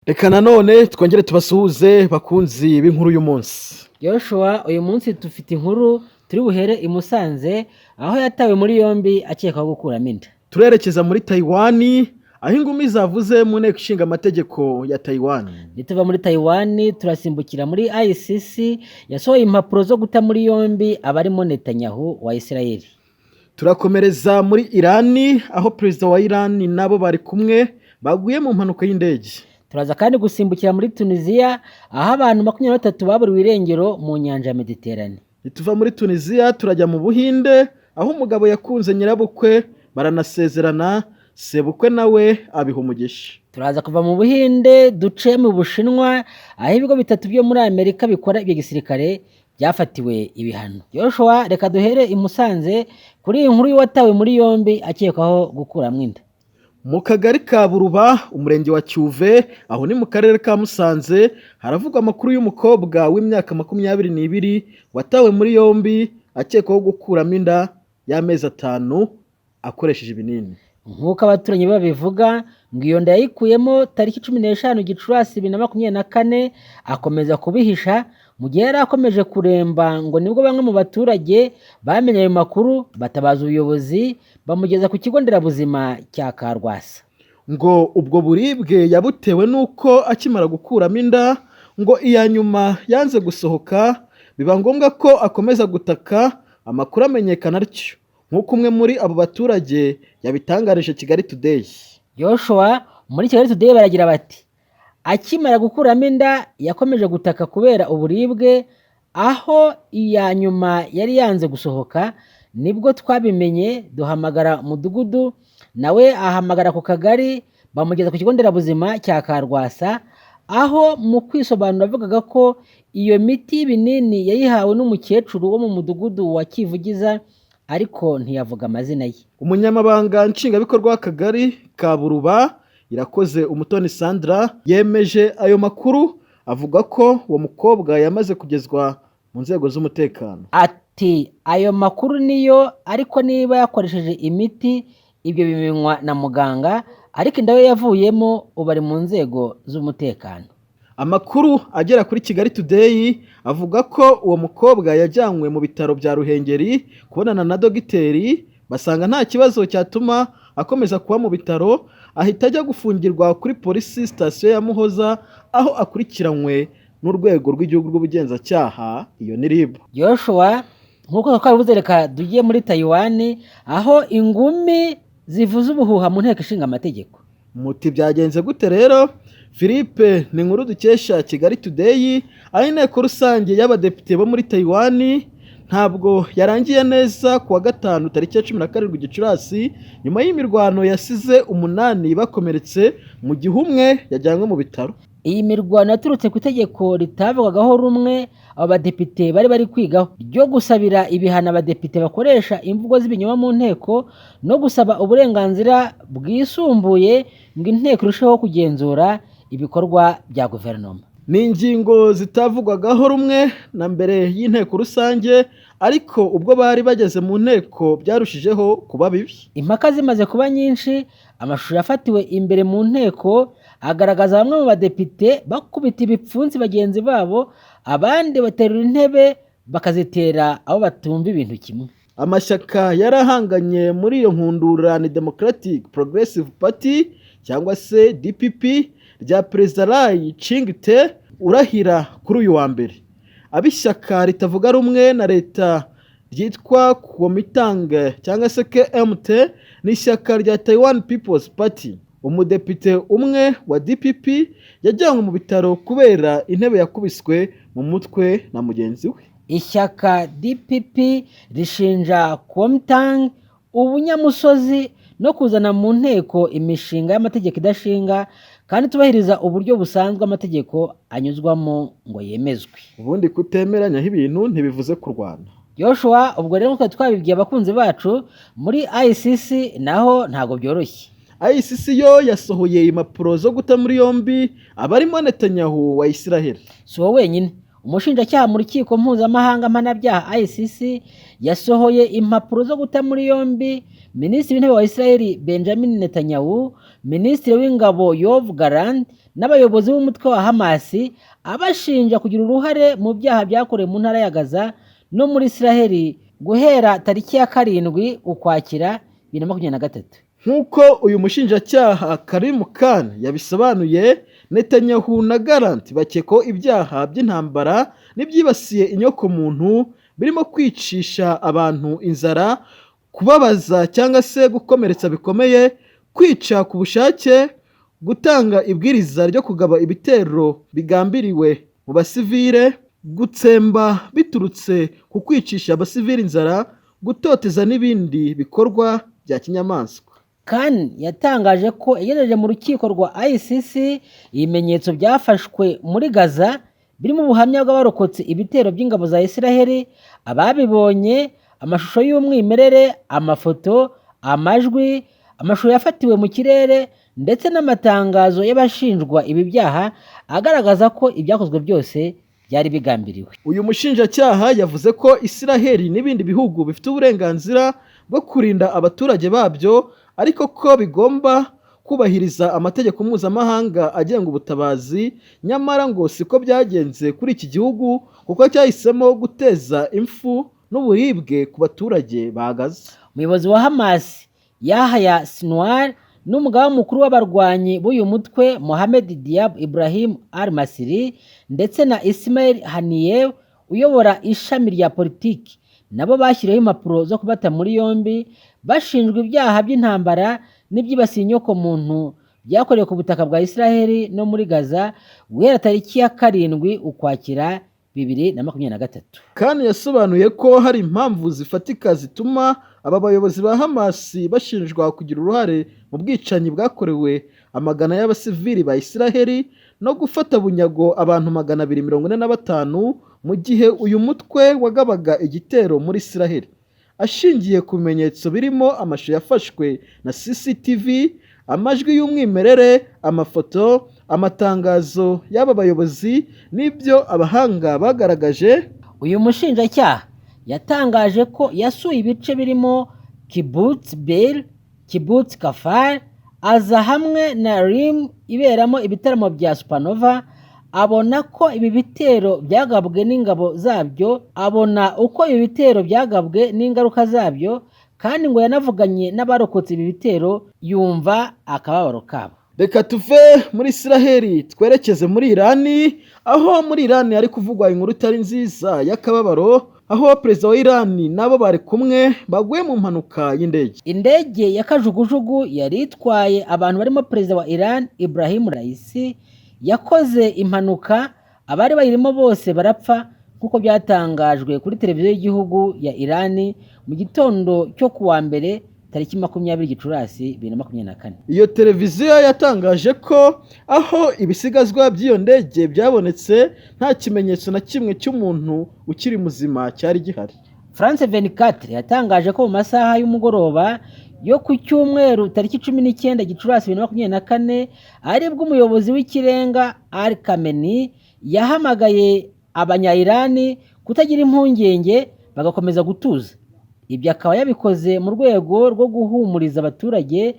Reka nanone twongere tubasuhuze bakunzi b'inkuru y'umunsi. Joshua uyu munsi dufite inkuru turi buhere i Musanze aho yatawe muri yombi akekwaho gukuramo inda. Turerekeza muri Taiwan aho ingumi zavuze mu nteko ishinga amategeko ya Taiwan. Nituva muri Taiwan turasimbukira muri ICC yasohoye impapuro zo guta muri yombi abarimo Netanyahu wa Israel. Turakomereza muri Iran aho perezida wa Iran nabo bari kumwe baguye mu mpanuka y'indege. Turaza kandi gusimbukira muri Tunisia aho abantu 23 baburiwe irengero mu nyanja ya Mediterane. Nituva muri Tunisia turajya mu Buhinde aho umugabo yakunze nyirabukwe baranasezerana, sebukwe nawe abiha umugisha. Turaza kuva mu Buhinde duce mu Bushinwa aho ibigo bitatu byo muri Amerika bikora ibyo gisirikare byafatiwe ibihano. Joshua reka duhere i Musanze kuri iyi nkuru y'uwatawe muri yombi akekwaho gukuramo inda. Mu kagari ka Buruba umurenge wa Cyuve aho ni mu karere ka Musanze haravugwa amakuru y'umukobwa w'imyaka 22 watawe muri yombi akekwaho gukuramo inda y'amezi 5 akoresheje ibinini. Nk'uko abaturanyi babivuga ngo iyo nda yayikuyemo tariki 15 Gicurasi 2024 akomeza kubihisha mu gihe yari akomeje kuremba ngo nibwo bamwe mu baturage bamenye ayo makuru batabaza ubuyobozi bamugeza ku kigo nderabuzima cya Karwasa. Ngo ubwo buribwe yabutewe nuko akimara gukuramo inda ngo iya nyuma yanze gusohoka biba ngombwa ko akomeza gutaka amakuru amenyekana atyo nk'uko umwe muri abo baturage yabitangarije Kigali Today. Joshua muri Kigali Today baragira bati akimara gukuramo inda yakomeje gutaka kubera uburibwe aho iya nyuma yari yanze gusohoka nibwo twabimenye duhamagara mudugudu nawe ahamagara ku kagari bamugeza ku kigo nderabuzima cya Karwasa aho mu kwisobanura avugaga ko iyo miti y'ibinini yayihawe n'umukecuru wo mu mudugudu wa Kivugiza ariko ntiyavuga amazina ye. Umunyamabanga nshingabikorwa w'akagari ka Buruba Irakoze Umutoni Sandra yemeje ayo makuru avuga ko uwo mukobwa yamaze kugezwa mu nzego z'umutekano. Ati ayo makuru niyo ariko niba yakoresheje imiti ibyo bimenywa na muganga ariko inda ye yavuyemo ubari mu nzego z'umutekano. Amakuru agera kuri Kigali Today avuga ko uwo mukobwa yajyanywe mu bitaro bya Ruhengeri kubonana na dogiteri basanga nta kibazo cyatuma akomeza kuba mu bitaro ahita ajya gufungirwa kuri polisi station ya Muhoza aho akurikiranywe n'urwego rw'igihugu rw'ubugenzacyaha iyo ni RIB. Joshua nkuko twabivuze reka dugiye muri Taiwan aho ingumi zivuza ubuhuha mu nteko ishinga amategeko. Muti byagenze gute rero? Philippe ni inkuru dukesha Kigali Today aho inteko rusange y'abadepite bo muri Taiwan ntabwo yarangiye neza kuwa gatanu tariki ya 17 Gicurasi nyuma y'imirwano yasize 8 bakomeretse mu gihe umwe yajyanywe mu bitaro. Iyi mirwano yaturutse ku itegeko ritavugagaho rumwe abadepite bari kwigaho ryo gusabira ibihano abadepite bakoresha imvugo z'ibinyoma mu nteko no gusaba uburenganzira bwisumbuye ngo inteko irusheho kugenzura ibikorwa bya guverinoma. Ni ingingo zitavugwagaho rumwe na mbere y'inteko rusange ariko ubwo bari bageze mu nteko byarushijeho kuba bibi. Impaka zimaze kuba nyinshi amashusho yafatiwe imbere mu nteko agaragaza bamwe mu badepite bakubita ibipfunsi bagenzi babo abandi baterura intebe bakazitera abo batumva ibintu kimwe. Amashyaka yarahanganye muri iyo nkundura ni Democratic Progressive Party cyangwa se DPP rya Perezida Lai Ching-te urahira kuri uyu wa mbere. Abishyaka ritavuga rumwe na leta ryitwa Kuomintang cyangwa se KMT ni ishyaka rya Taiwan People's Party. Umudepite umwe wa DPP yajyanywe mu bitaro kubera intebe yakubiswe mu mutwe na mugenzi we. Ishyaka DPP rishinja Kuomintang ubunyamusozi no kuzana mu nteko imishinga y'amategeko idashinga kandi tubahiriza uburyo busanzwe amategeko anyuzwamo ngo yemezwe. Ubundi kutemeranya ibintu ntibivuze kurwana. Joshua ubwo rero nkuko twabibwiye abakunzi bacu muri ICC naho ntago byoroshye. ICC yo yasohoye impapuro zo guta muri yombi abarimo Netanyahu wa Israel. So wenyine umushinjacyaha mu rukiko mpuzamahanga mpanabyaha ICC yasohoye impapuro zo guta muri yombi Minisitiri w'intebe wa Israel Benjamin Netanyahu, Minisitiri w'ingabo Yoav Gallant n'abayobozi b'umutwe wa Hamasi abashinja kugira uruhare mu byaha byakorewe mu ntara ya Gaza no muri Israheli guhera tariki ya 7 Ukwakira 2023. Nk'uko uyu mushinjacyaha Karim Khan yabisobanuye, Netanyahu na Gallant bakekwaho ibyaha by'intambara n'ibyibasiye inyokomuntu birimo kwicisha abantu inzara, kubabaza cyangwa se gukomeretsa bikomeye, kwica ku bushake, gutanga ibwiriza ryo kugaba ibitero bigambiriwe mu basivile, gutsemba biturutse ku kwicisha abasivile inzara, gutoteza n'ibindi bikorwa bya kinyamaswa. Khan yatangaje ko yagejeje mu rukiko rwa ICC ibimenyetso byafashwe muri Gaza birimo ubuhamya bw'abarokotse ibitero by'ingabo za Israheli, ababibonye, amashusho y'umwimerere, amafoto, amajwi, amashusho yafatiwe mu kirere ndetse n'amatangazo y'abashinjwa ibi byaha agaragaza ko ibyakozwe byose byari bigambiriwe. Uyu mushinjacyaha yavuze ko Israheli n'ibindi bihugu bifite uburenganzira bwo kurinda abaturage babyo, ariko ko bigomba kubahiriza amategeko mpuzamahanga agenga ubutabazi. Nyamara ngo siko byagenze kuri iki gihugu, kuko cyahisemo guteza impfu n'uburibwe ku baturage ba Gaza. Umuyobozi wa Hamas Yahya Sinwar n'umugaba mukuru w'abarwanyi b'uyu mutwe Mohamed Diab Ibrahim al-Masri ndetse na Ismail Haniyeh uyobora ishami rya politiki nabo bashyiriweho impapuro zo kubata muri yombi bashinjwa ibyaha by'intambara n'ibyibasiye inyokomuntu byakorewe ku butaka bwa Israheli no muri Gaza guhera tariki ya 7 Ukwakira 2023. Kandi yasobanuye ko hari impamvu zifatika zituma aba bayobozi ba Hamasi bashinjwa kugira uruhare mu bwicanyi bwakorewe amagana y'abasivili ba Israheli no gufata bunyago abantu 245 mu gihe uyu mutwe wagabaga igitero muri Israheli. Ashingiye ku bimenyetso birimo amashusho yafashwe na CCTV, amajwi y'umwimerere, amafoto, amatangazo y'aba bayobozi n'ibyo abahanga bagaragaje, uyu mushinjacyaha yatangaje ko yasuye ibice birimo Kibbutz Be'er, Kibbutz Kafar, aza hamwe na Rim iberamo ibitaramo bya Supernova, abona ko ibi bitero byagabwe n'ingabo zabyo, abona uko ibi bitero byagabwe n'ingaruka zabyo, kandi ngo yanavuganye n'abarokotse ibi bitero yumva akababaro kabo. Reka tuve muri Israheli twerekeze muri Irani, aho muri Irani hari kuvugwa inkuru itari nziza y'akababaro, aho perezida wa Irani nabo bari kumwe baguye mu mpanuka y'indege. Indege ya kajugujugu yari itwaye abantu barimo perezida wa Iran Ibrahim Raisi yakoze impanuka, abari bayirimo bose barapfa kuko byatangajwe kuri televiziyo y'igihugu ya Irani mu gitondo cyo kuwa mbere tariki 20 Gicurasi 2024. Iyo televiziyo yatangaje ko aho ibisigazwa by'iyo ndege byabonetse nta kimenyetso na kimwe cy'umuntu ukiri muzima cyari gihari. France 24 yatangaje ko mu masaha y'umugoroba yo ku cyumweru tariki 19 Gicurasi 2024 aribwo umuyobozi w'ikirenga Ali Khamenei yahamagaye abanya-Irani kutagira impungenge bagakomeza gutuza. Ibyo akaba yabikoze mu rwego rwo guhumuriza abaturage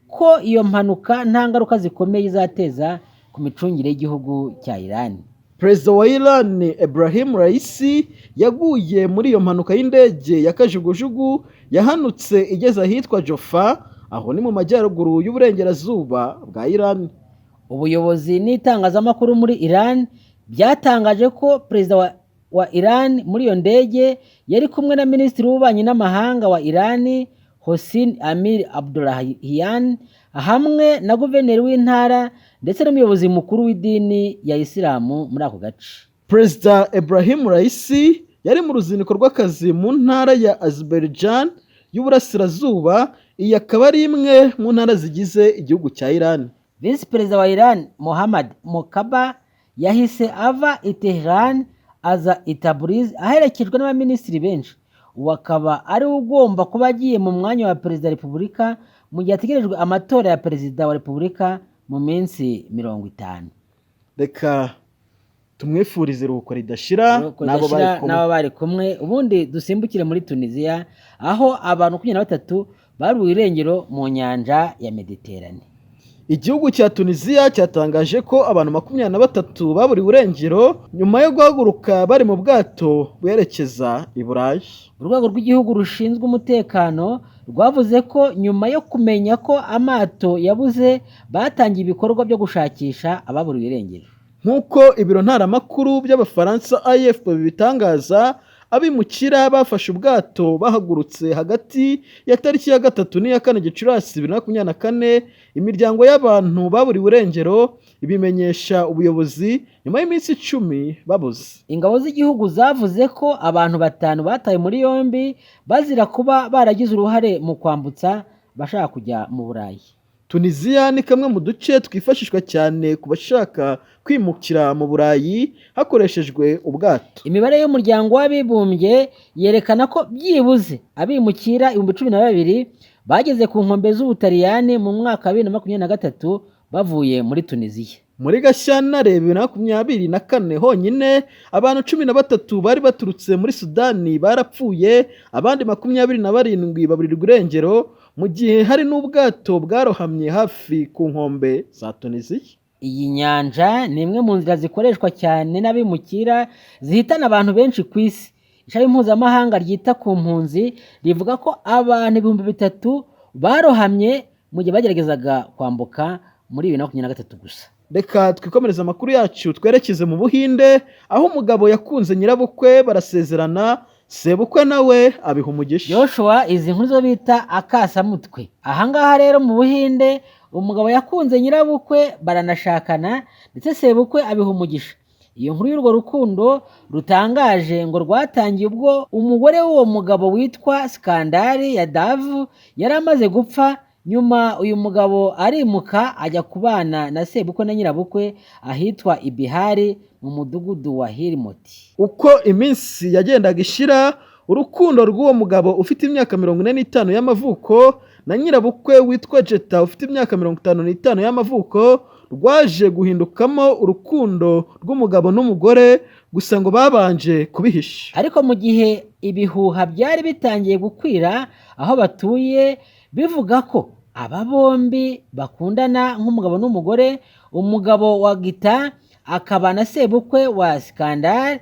ko iyo mpanuka nta ngaruka zikomeye izateza ku micungire y'igihugu cya Irani. Perezida wa Iran Ibrahim Raisi yaguye muri iyo mpanuka y'indege ya kajugujugu yahanutse igeze ahitwa Jofa, aho ni mu majyaruguru y'uburengerazuba bwa Iran. Ubuyobozi n'itangazamakuru muri Iran byatangaje ko perezida wa Iran muri iyo ndege yari kumwe na minisitiri w'ububanyi n'amahanga wa Iran Hossein Amir Abdullahian hamwe na guverineri w'intara ndetse n'umuyobozi mukuru w'idini ya Isilamu muri ako gace. Perezida Ibrahim Raisi yari mu ruzinduko rw'akazi mu ntara ya Azerbaijan y'uburasirazuba, iyi akaba ari imwe mu ntara zigize igihugu cya Iran. Visi perezida wa Iran Mohammad Mokaba yahise ava i Tehran aza i Tabriz aherekejwe n'abaminisitiri benshi. Ubu akaba ari ugomba kuba agiye mu mwanya wa perezida wa Repubulika mu gihe hategerejwe amatora ya perezida wa Repubulika mu minsi 50. Reka tumwifurize iruhuko ridashira n'abo bari kumwe. Ubundi dusimbukire muri Tunisia aho abantu 23 bari irengero mu nyanja ya Mediterane. Igihugu cya Tunisia cyatangaje ko abantu 23 baburiwe irengero nyuma yo guhaguruka bari mu bwato berekeza i Burayi. Urwego rw'igihugu rushinzwe umutekano rwavuze ko nyuma yo kumenya ko amato yabuze batangiye ibikorwa byo gushakisha ababuriwe irengero. Nk'uko ibiro ntaramakuru by'Abafaransa AFP bibitangaza, abimukira bafashe ubwato bahagurutse hagati ya tariki ya 3 n'iya 4 Gicurasi 2024. Imiryango y'abantu baburiwe irengero ibimenyesha ubuyobozi nyuma y'iminsi 10 babuze. Ingabo z'igihugu zavuze ko abantu 5 bataye muri yombi bazira kuba baragize uruhare mu kwambutsa bashaka kujya mu Burayi. Tunisia ni kamwe mu duce twifashishwa cyane ku bashaka kwimukira mu Burayi hakoreshejwe ubwato. Imibare y'umuryango w'abibumbye yerekana ko byibuze abimukira 12,000 bageze ku nkombe z'Ubutaliyani mu mwaka wa 2023 bavuye muri Tunisia. Muri Gashyantare 2024 honyine abantu 13 bari baturutse muri Sudani barapfuye, abandi 27 baburirwa irengero, mu gihe hari n'ubwato bwarohamye hafi ku nkombe za Tunisia. Iyi nyanja ni imwe mu nzira zikoreshwa cyane n'abimukira zihitana abantu benshi ku isi. Ishami mpuzamahanga ryita ku mpunzi rivuga ko abantu 3,000 barohamye mu gihe bageragezaga kwambuka muri 2023 gusa. Reka twikomereza amakuru yacu twerekeze mu Buhinde, aho umugabo yakunze nyirabukwe barasezerana, sebukwe nawe abiha umugisha. Joshua, izi nkuru zo bita akasamutwe. Ahangaha rero mu Buhinde umugabo yakunze nyirabukwe baranashakana ndetse sebukwe abiha umugisha. Iyo nkuru y'urwo rukundo rutangaje ngo rwatangiye ubwo umugore w'uwo mugabo witwa Sikandari Yadav yari amaze gupfa. Nyuma uyu mugabo arimuka ajya kubana na sebukwe na nyirabukwe ahitwa Ibihari mu mudugudu wa Hirimoti. Uko iminsi yagendaga ishira, urukundo rw'uwo mugabo ufite imyaka 45 y'amavuko na nyirabukwe witwa Jeta ufite imyaka 55 y'amavuko rwaje guhindukamo urukundo rw'umugabo n'umugore, gusa ngo babanje kubihisha. Ariko mu gihe ibihuha byari bitangiye gukwira aho batuye bivuga ko aba bombi bakundana nk'umugabo n'umugore, umugabo wa Gita akaba na sebukwe wa Sikandari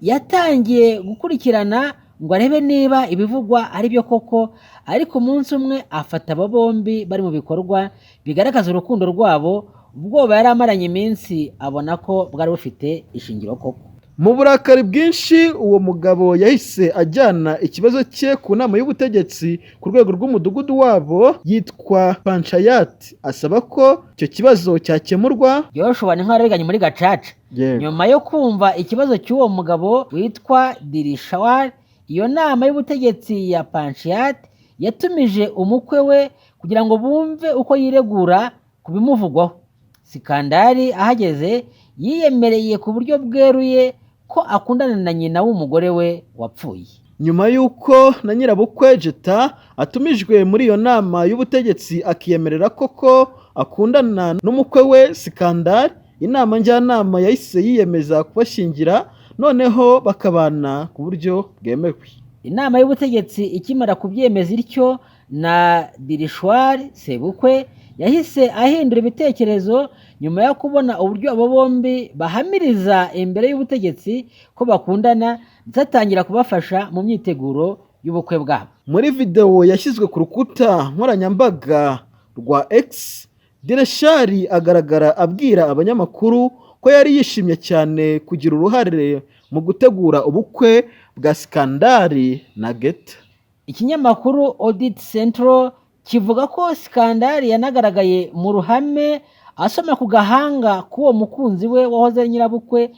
yatangiye gukurikirana ngo arebe niba ibivugwa ari byo koko, ariko umunsi umwe afata aba bombi bari mu bikorwa bigaragaza urukundo rwabo. Ubwoba yari amaranye iminsi abona ko bwari bufite ishingiro koko. Mu burakari bwinshi uwo mugabo yahise ajyana ikibazo cye ku nama y'ubutegetsi ku rwego rw'umudugudu wabo yitwa Panchayat, asaba ko icyo kibazo cyakemurwa. Joshua ni nk'abariganye muri gacaca. Nyuma yo kumva ikibazo cy'uwo mugabo witwa Dirishawar, iyo nama y'ubutegetsi ya Panchayat yatumije umukwe we kugira ngo bumve uko yiregura ku bimuvugwaho. Sikandari ahageze yiyemereye ku buryo bweruye ko akundana na nyina w'umugore we wapfuye. Nyuma y'uko na nyirabukwe Jeta atumijwe muri iyo nama y'ubutegetsi akiyemerera koko akundana n'umukwe we Sikandari, inama njyanama yahise yiyemeza kubashyingira, noneho bakabana ku buryo bwemewe. Inama y'ubutegetsi ikimara kubyemeza ityo, na Dirishwari sebukwe yahise ahindura ibitekerezo nyuma yo kubona uburyo abo bombi bahamiriza imbere y'ubutegetsi ko bakundana, ndetse atangira kubafasha mu myiteguro y'ubukwe bwabo. Muri video yashyizwe ku rukuta nkoranyambaga rwa X, Direshari agaragara abwira abanyamakuru ko yari yishimye cyane kugira uruhare mu gutegura ubukwe bwa Sikandari na Geta. Ikinyamakuru Audit Central kivuga ko Sikandari yanagaragaye mu ruhame asoma ku gahanga k'uwo mukunzi we wahoze ari nyirabukwe,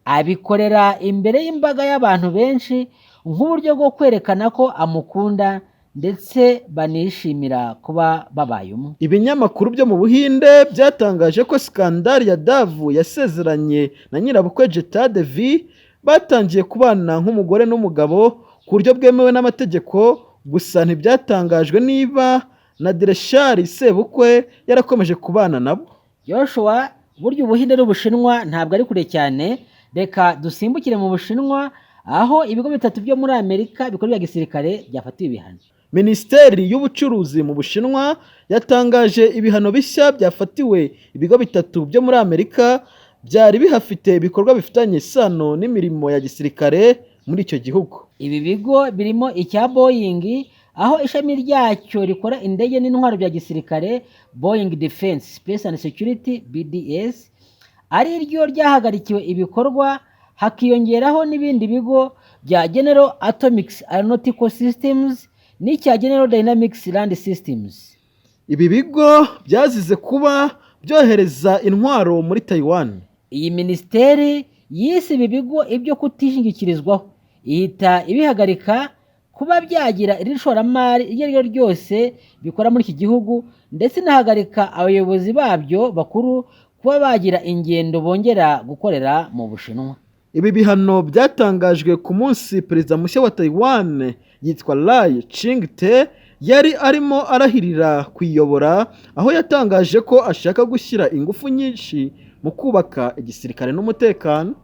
abikorera imbere y'imbaga y'abantu benshi nk'uburyo bwo kwerekana ko amukunda ndetse banishimira kuba babaye umwe. Ibinyamakuru byo mu Buhinde byatangaje ko Sikandari Yadav yasezeranye na nyirabukwe Jeta Devi batangiye kubana nk'umugore n'umugabo ku buryo bwemewe n'amategeko, gusa ntibyatangajwe niba na Direshari sebukwe yarakomeje kubana nabo. Joshua, burya Ubuhinde n'Ubushinwa ntabwo ari kure cyane. Reka dusimbukire mu Bushinwa, aho ibigo 3 byo muri Amerika bikora bya gisirikare byafatiwe ibihano. Minisiteri y'ubucuruzi mu Bushinwa yatangaje ibihano bishya byafatiwe ibigo bitatu byo muri Amerika byari bihafite ibikorwa bifitanye isano n'imirimo ya gisirikare muri icyo gihugu. Ibi bigo birimo icya Boeing, aho ishami ryacyo rikora indege n'intwaro bya gisirikare Boeing Defense Space and Security BDS ari ryo ryahagarikiwe ibikorwa, hakiyongeraho n'ibindi bigo bya General Atomics Aeronautical Systems n'icya General Dynamics Land Systems. Ibi bigo byazize kuba byohereza intwaro muri Taiwan. Iyi minisiteri yise ibi bigo ibyo kutishingikirizwaho, ihita ibihagarika kuba byagira iri shoramari iryo ari ryo ryose bikora muri iki gihugu, ndetse inahagarika abayobozi babyo bakuru kuba bagira ingendo bongera gukorera mu Bushinwa. Ibi bihano byatangajwe ku munsi perezida mushya wa Taiwan yitwa Lai Ching-te yari arimo arahirira kuyiyobora, aho yatangaje ko ashaka gushyira ingufu nyinshi mu kubaka igisirikare n'umutekano.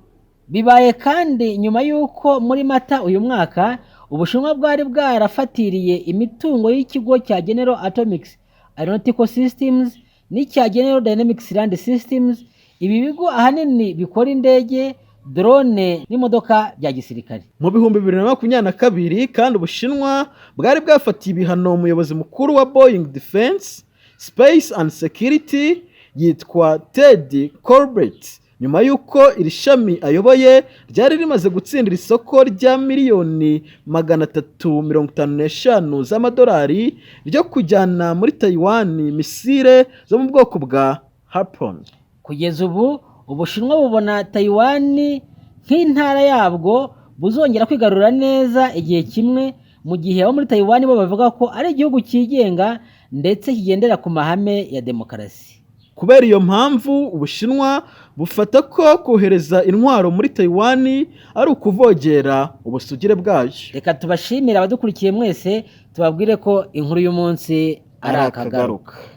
Bibaye kandi nyuma y'uko muri Mata uyu mwaka Ubushinwa bwari bwarafatiriye imitungo y'ikigo cya General Atomics Aeronautical Systems n'icya General Dynamics Land Systems. Ibi bigo ahanini bikora indege, drone n'imodoka bya gisirikare. Mu 2022 kandi Ubushinwa bwari bwafatiye ibihano umuyobozi mukuru wa Boeing Defense Space and Security yitwa Ted Colbert, nyuma y'uko iri shami ayoboye ryari rimaze gutsindira isoko rya miliyoni 355 z'amadolari ryo kujyana muri Taiwan misile zo mu bwoko bwa Harpoon. Kugeza ubu Ubushinwa bubona Taiwan nk'intara yabwo buzongera kwigarura neza igihe kimwe, mu gihe abo muri Taiwan bo bavuga ko ari igihugu cyigenga ndetse kigendera ku mahame ya demokarasi. Kubera iyo mpamvu Ubushinwa bufata ko kohereza intwaro muri Taiwan ari ukuvogera ubusugire bwayo. Reka tubashimira abadukurikiye mwese, tubabwire ko inkuru y'umunsi ari akagaruka.